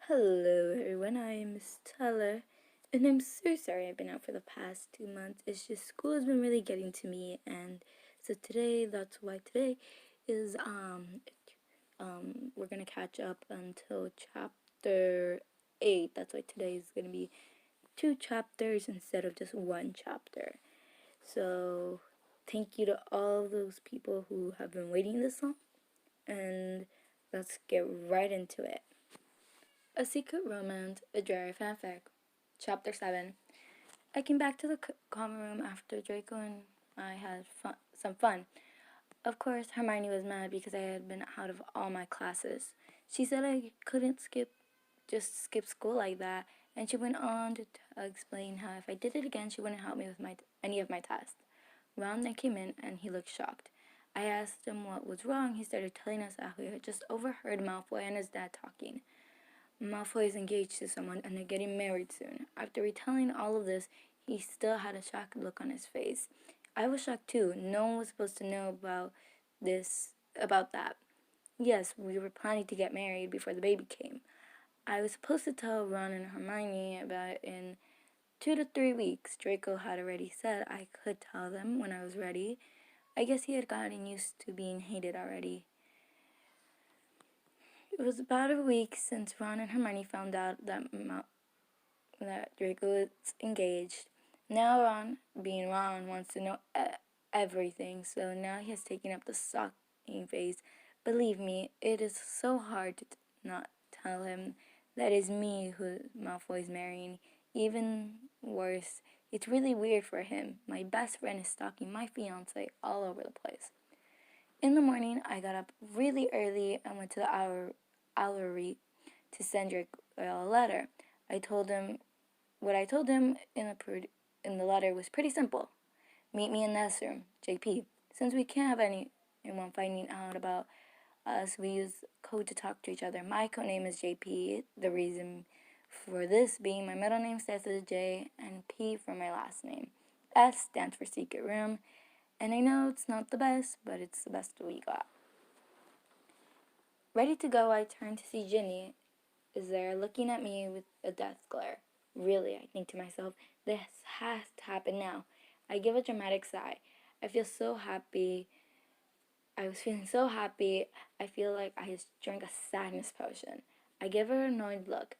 Hello everyone, I am Miss Teller, and I'm so sorry I've been out for the past 2 months. It's just school has been really getting to me, and so that's why today is we're gonna catch up until chapter 8. That's why today is gonna be 2 chapters instead of just 1 chapter. So thank you to all those people who have been waiting this long, and let's get right into it. A Secret Romance, a Drarry Fanfic. Chapter 7. I came back to the common room after Draco and I had some fun. Of course, Hermione was mad because I had been out of all my classes. She said I couldn't just skip school like that, and she went on to explain how if I did it again, she wouldn't help me with any of my tests. Ron then came in, and he looked shocked. I asked him what was wrong. He started telling us that he had just overheard Malfoy and his dad talking. Malfoy is engaged to someone and they're getting married soon. After retelling all of this, he still had a shocked look on his face. I was shocked too. No one was supposed to know about that. Yes, we were planning to get married before the baby came. I was supposed to tell Ron and Hermione about it in 2 to 3 weeks. Draco had already said I could tell them when I was ready. I guess he had gotten used to being hated already. It was about a week since Ron and Hermione found out that Draco was engaged. Now Ron, being Ron, wants to know everything, so now he has taken up the stalking phase. Believe me, it is so hard to not tell him that it is me who Malfoy is marrying. Even worse, it's really weird for him. My best friend is stalking my fiance all over the place. In the morning, I got up really early and went to the Owlery to send Draco a letter. I told him what I told him in the letter was pretty simple. Meet me in the room, JP. Since we can't have anyone finding out about us, we use code to talk to each other. My code name is JP. The reason for this being my middle name starts with a J and P for my last name. S stands for secret room. And I know it's not the best, but it's the best we got. Ready to go, I turn to see Ginny is there looking at me with a death glare. Really, I think to myself, this has to happen now. I give a dramatic sigh. I feel so happy. I was feeling so happy. I feel like I just drank a sadness potion. I give her an annoyed look.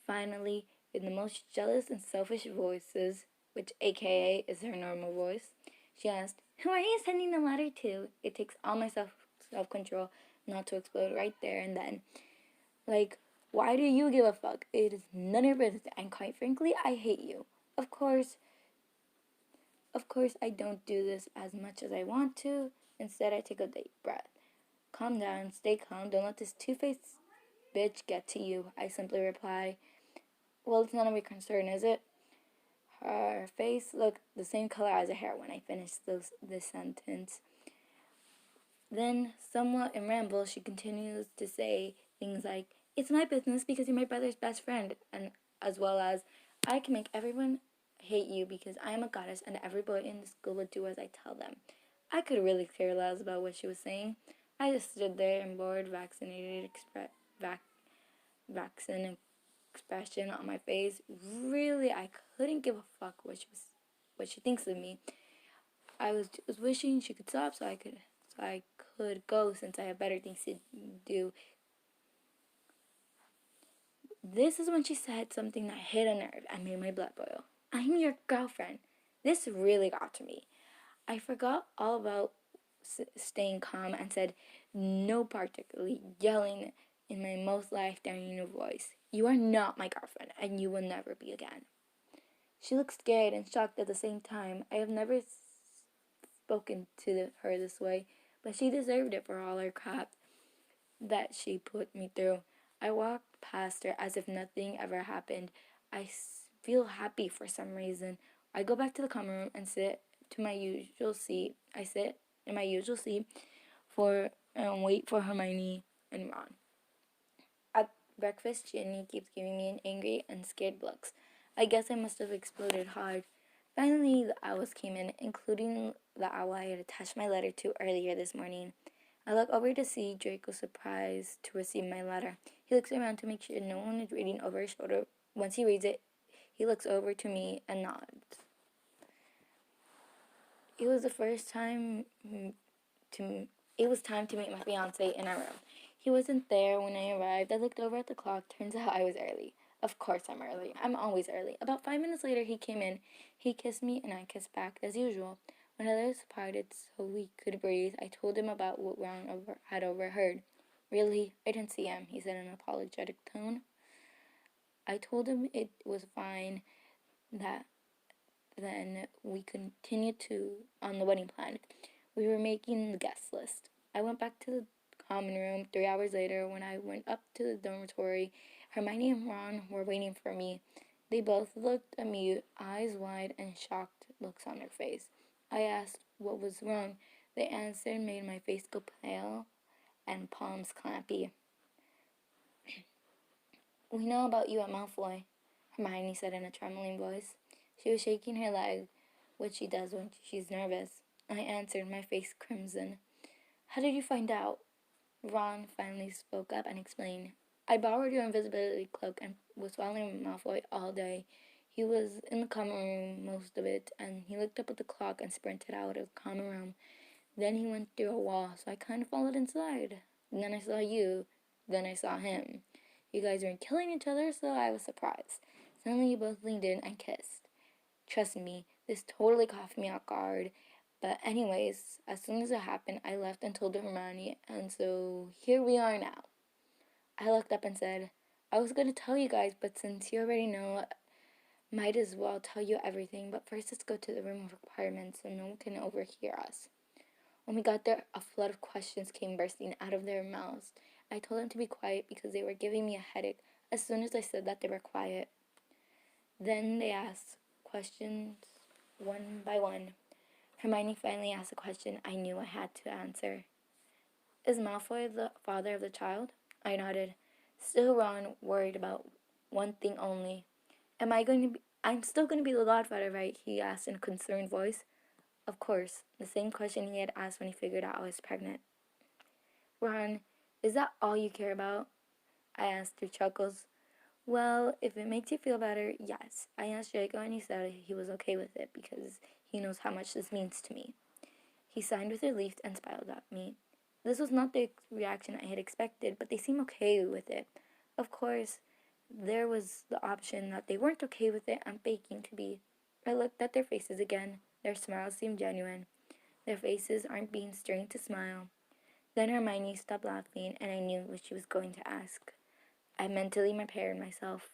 Finally, in the most jealous and selfish voices, which AKA is her normal voice, she asked, "Who are you sending the letter to?" It takes all my self-control not to explode right there and then. Like, why do you give a fuck? It is none of your business, and quite frankly, I hate you. Of course, I don't do this as much as I want to. Instead, I take a deep breath. Calm down, stay calm, don't let this two-faced bitch get to you. I simply reply, well, it's none of your concern, is it? Her face looked the same color as her hair when I finished this sentence. Then, somewhat in ramble, she continues to say things like, it's my business because you're my brother's best friend, and as well as, I can make everyone hate you because I am a goddess and every boy in the school would do as I tell them. I could really care less about what she was saying. I just stood there in bored, vaccine expression on my face. Really, I couldn't give a fuck what she thinks of me. I was wishing she could stop so I could go since I have better things to do. This is when she said something that hit a nerve and made my blood boil. I'm your girlfriend. This really got to me. I forgot all about staying calm and said, no, particularly yelling in my most life-threatening voice, you are not my girlfriend and you will never be again. She looked scared and shocked at the same time. I have never spoken to her this way, but she deserved it for all her crap that she put me through. I walked past her as if nothing ever happened. I feel happy for some reason. I go back to the common room and sit to my usual seat. I sit in my usual seat and wait for Hermione and Ron. At breakfast, Ginny keeps giving me an angry and scared looks. I guess I must have exploded hard. Finally, the owls came in, including the owl I had attached my letter to earlier this morning. I look over to see Draco surprised to receive my letter. He looks around to make sure no one is reading over his shoulder. Once he reads it, he looks over to me and nods. It was the first time to it was time to meet my fiance in our room. He wasn't there when I arrived. I looked over at the clock. Turns out I was early. Of course I'm early. I'm always early. About 5 minutes later, he came in. He kissed me, and I kissed back, as usual. When our lips parted so we could breathe, I told him about what Ron had overheard. Really? I didn't see him, he said in an apologetic tone. I told him it was fine, that then we continued on the wedding plan. We were making the guest list. I went back to the common room 3 hours later. When I went up to the dormitory, Hermione and Ron were waiting for me. They both looked at me, eyes wide and shocked looks on their face. I asked what was wrong. The answer made my face go pale and palms clampy. We know about you at Malfoy, Hermione said in a trembling voice. She was shaking her leg, which she does when she's nervous. I answered, my face crimson. How did you find out? Ron finally spoke up and explained. I borrowed your invisibility cloak and was following Malfoy all day. He was in the common room most of it, and he looked up at the clock and sprinted out of the common room. Then he went through a wall, so I kind of followed inside. And then I saw you. Then I saw him. You guys weren't killing each other, so I was surprised. Suddenly you both leaned in and kissed. Trust me, this totally caught me off guard. But anyways, as soon as it happened, I left and told Hermione, and so here we are now. I looked up and said, I was going to tell you guys, but since you already know, might as well tell you everything. But first, let's go to the room of requirements so no one can overhear us. When we got there, a flood of questions came bursting out of their mouths. I told them to be quiet because they were giving me a headache. As soon as I said that, they were quiet. Then they asked questions one by one. Hermione finally asked a question I knew I had to answer. Is Malfoy the father of the child? I nodded. Still Ron worried about one thing only. I'm still going to be the godfather, right? He asked in a concerned voice. Of course, the same question he had asked when he figured out I was pregnant. Ron, is that all you care about? I asked through chuckles. Well, if it makes you feel better, yes. I asked Draco and he said he was okay with it because he knows how much this means to me. He signed with relief and smiled at me. This was not the reaction I had expected, but they seemed okay with it. Of course, there was the option that they weren't okay with it and faking to be. I looked at their faces again. Their smiles seemed genuine. Their faces aren't being strained to smile. Then Hermione stopped laughing, and I knew what she was going to ask. I mentally prepared myself.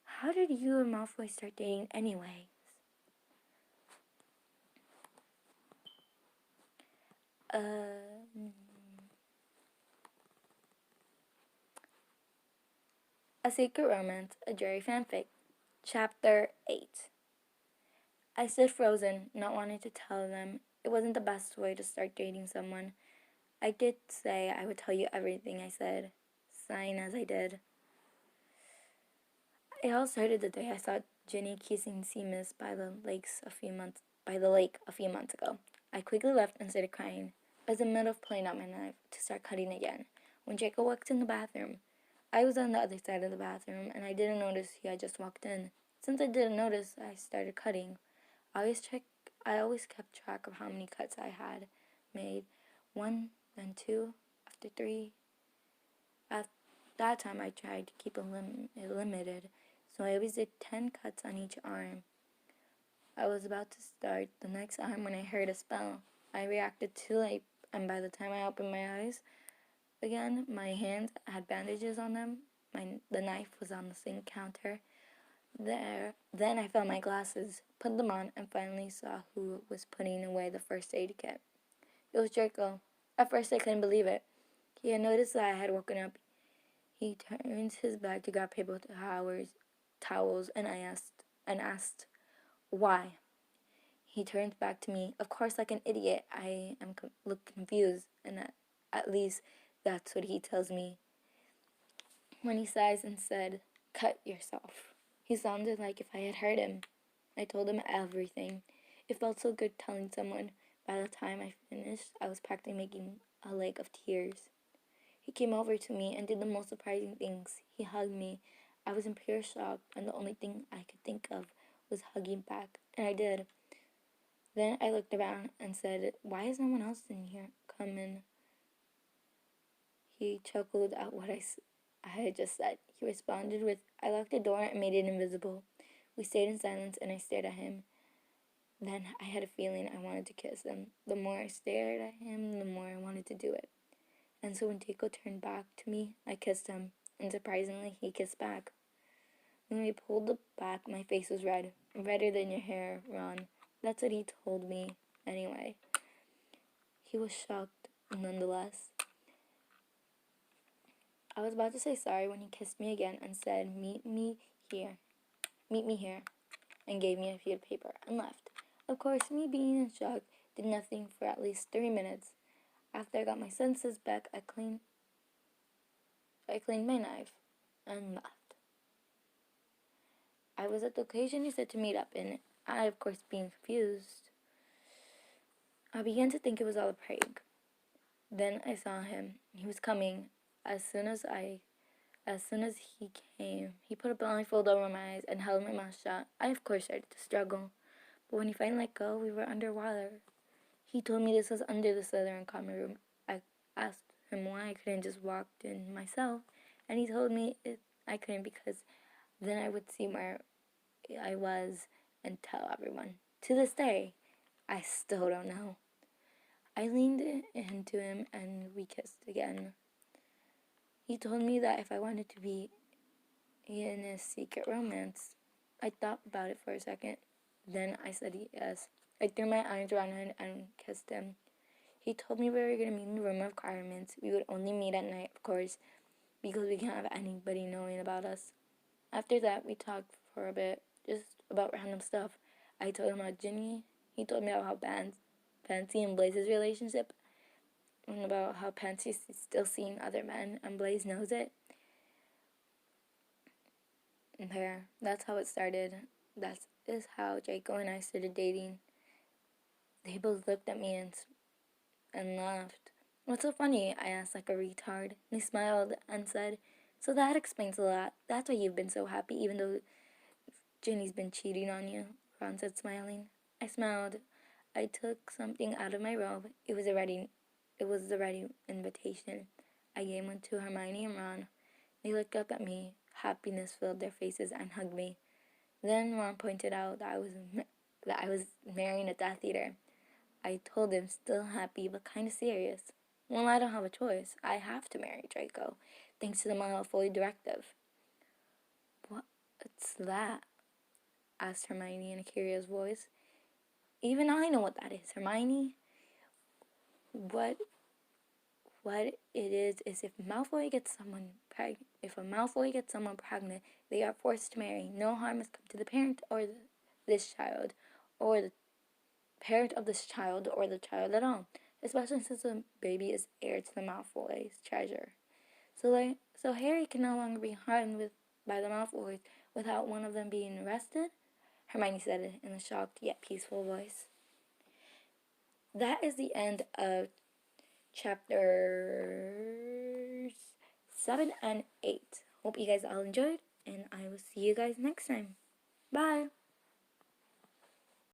How did you and Malfoy start dating anyway? A Secret Romance, a Drarry Fanfic. Chapter 8. I stood frozen, not wanting to tell them. It wasn't the best way to start dating someone. I did say I would tell you everything, I said, sighing as I did. It all started the day I saw Ginny kissing Seamus by the lake a few months ago. I quickly left and started crying. I was in the middle of pulling out my knife to start cutting again when Jacob walked in the bathroom. I was on the other side of the bathroom and I didn't notice he had just walked in. Since I didn't notice, I started cutting. I always kept track of how many cuts I had made. 1, then 2, after 3. At that time, I tried to keep it limited, so I always did 10 cuts on each arm. I was about to start the next arm when I heard a spell. I reacted too late, and by the time I opened my eyes again, my hands had bandages on them. The knife was on the sink counter. Then I found my glasses, put them on, and finally saw who was putting away the first aid kit. It was Draco. At first I couldn't believe it. He had noticed that I had woken up. He turns his back to grab paper towels, and asked, why? He turns back to me. Of course, like an idiot, I look confused, and at least that's what he tells me. When he sighs and said, cut yourself. He sounded like if I had hurt him. I told him everything. It felt so good telling someone. By the time I finished, I was practically making a lake of tears. He came over to me and did the most surprising things. He hugged me. I was in pure shock, and the only thing I could think of was hugging back, and I did. Then I looked around and said, "Why is no one else in here? Come in." He chuckled at what I had just said. He responded with, "I locked the door and made it invisible." We stayed in silence, and I stared at him. Then I had a feeling I wanted to kiss him. The more I stared at him, the more I wanted to do it. And so when Tico turned back to me, I kissed him, and surprisingly, he kissed back. When we pulled it back, my face was red. Redder than your hair, Ron. That's what he told me, anyway. He was shocked, nonetheless. I was about to say sorry when he kissed me again and said, Meet me here, and gave me a sheet of paper and left. Of course, me being in shock did nothing for at least 3 minutes. After I got my senses back, I cleaned my knife and left. I was at the location he said to meet up in. I, of course, being confused, I began to think it was all a prank. Then I saw him. He was coming. As soon as he came, he put a blindfold over my eyes and held my mouth shut. I, of course, started to struggle. But when he finally let go, we were underwater. He told me this was under the Southern common room. I asked him why I couldn't just walk in myself, and he told me I couldn't because then I would see where I was and tell everyone. To this day, I still don't know. I leaned into him and we kissed again. He told me that if I wanted to be in a secret romance, I thought about it for a second. Then I said yes. I threw my arms around him and kissed him. He told me we were going to meet in the room of requirements. We would only meet at night, of course, because we can't have anybody knowing about us. After that, we talked for a bit, just about random stuff. I told him about Ginny. He told me about how Pansy and Blaze's relationship, and about how Pansy's still seeing other men, and Blaze knows it. And there, that's how it started. That is how Draco and I started dating. They both looked at me and laughed. "What's so funny?" I asked like a retard. They smiled and said, "So that explains a lot. That's why you've been so happy even though Ginny's been cheating on you," Ron said, smiling. I smiled. I took something out of my robe. It was the ready invitation. I gave one to Hermione and Ron. They looked up at me. Happiness filled their faces and hugged me. Then Ron pointed out that I was marrying a Death Eater. I told him, still happy but kind of serious. "Well, I don't have a choice. I have to marry Draco, thanks to the Malfoy directive." "What's that?" asked Hermione in a curious voice. "Even I know what that is, Hermione. What it is if a Malfoy gets someone pregnant, they are forced to marry. No harm has come to the parent or this child, or the parent of this child, or the child at all, especially since the baby is heir to the Malfoy's treasure. So Harry can no longer be harmed by the Malfoys without one of them being arrested," Hermione said it in a shocked yet peaceful voice. That is the end of chapters 7 and 8. Hope you guys all enjoyed, and I will see you guys next time. Bye!